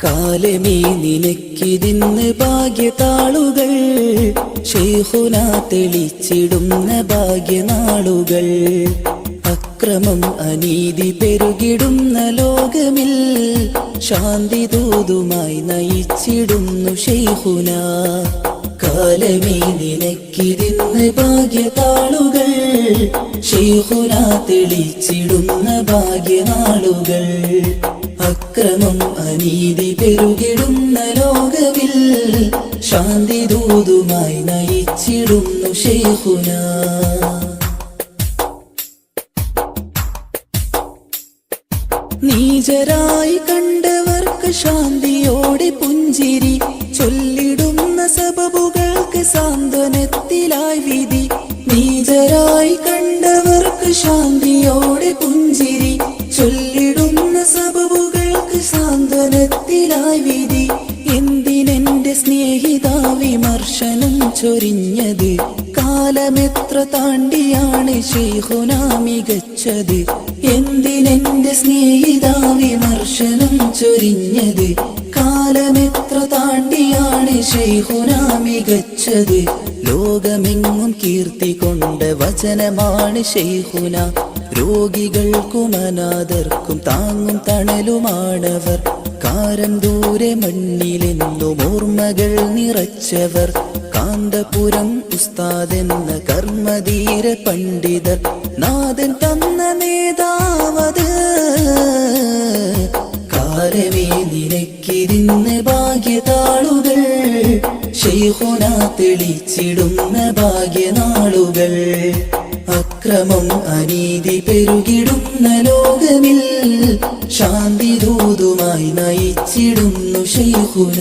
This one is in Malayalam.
കാലമേ നിനക്കിതിന്ന് ഭാഗ്യതാളുകൾ, ശൈഖുന തെളിച്ചിടുന്ന ഭാഗ്യനാളുകൾ. അക്രമം അനീതി പെരുകിടുന്ന ലോകമിൽ ശാന്തി ദൂതുമായി നയിച്ചിടുന്നു ശൈഖുന. കാലമേ നിനക്കിതിന്ന് ഭാഗ്യതാളുകൾ, ശൈഖുന തെളിച്ചിടുന്ന ഭാഗ്യനാളുകൾ. അക്രമം അനീതി പെരുകിടുന്ന ലോകമിൽ ശാന്തി ദൂതുമായി നയിച്ചിടുന്നു ശൈഖുന. നീചരായി കണ്ടവർക്ക് ശാന്തിയോടെ പുഞ്ചിരി, ചൊല്ലിടുന്ന സബബുകൾക്ക് സാന്ത്വനത്തിലായി വിധി. നീചരായി കണ്ടവർക്ക് ശാന്തിയോടെ പുഞ്ചിരി, ചൊല്ലിടുന്ന സബബുകൾക്ക് സാന്ത്വനത്തിലായി വിധി. എന്തിനെന്റെ സ്നേഹിത വിമർശനം ചൊരിഞ്ഞത്, കാലമെത്ര താണ്ടിയാണ് ശൈഖുന മികച്ചത്. എന്തിനെന്റെ സ്നേഹിത വിമർശനം ചൊരിഞ്ഞത്, കാലമെത്ര താണ്ടിയാണ് ശൈഖുന മികച്ചത്. ലോകമെങ്ങും കീർത്തി കൊണ്ട വചനമാണ് ശൈഖുന. രോഗികൾക്കും അനാഥർക്കും താങ്ങും തണലുമാണവർ. കാരം ദൂരെ മണ്ണിലെന്നും ഓർമ്മകൾ നിറച്ചവർ. കാന്തപുരം ഉസ്താദെന്ന കർമ്മധീര പണ്ഡിതർ, നാഥൻ തന്ന നേതാവത്. കാലമേ നിനക്കിതിന്ന് ഭാഗ്യതാളുകൾ, ശൈഖുന തെളിച്ചിടുന്ന ഭാഗ്യനാളുകൾ. അക്രമം അനീതി പെരുകിടുന്ന ലോകമിൽ ശാന്തി ദൂതുമായി നയിച്ചിടുന്നു ശൈഖുന.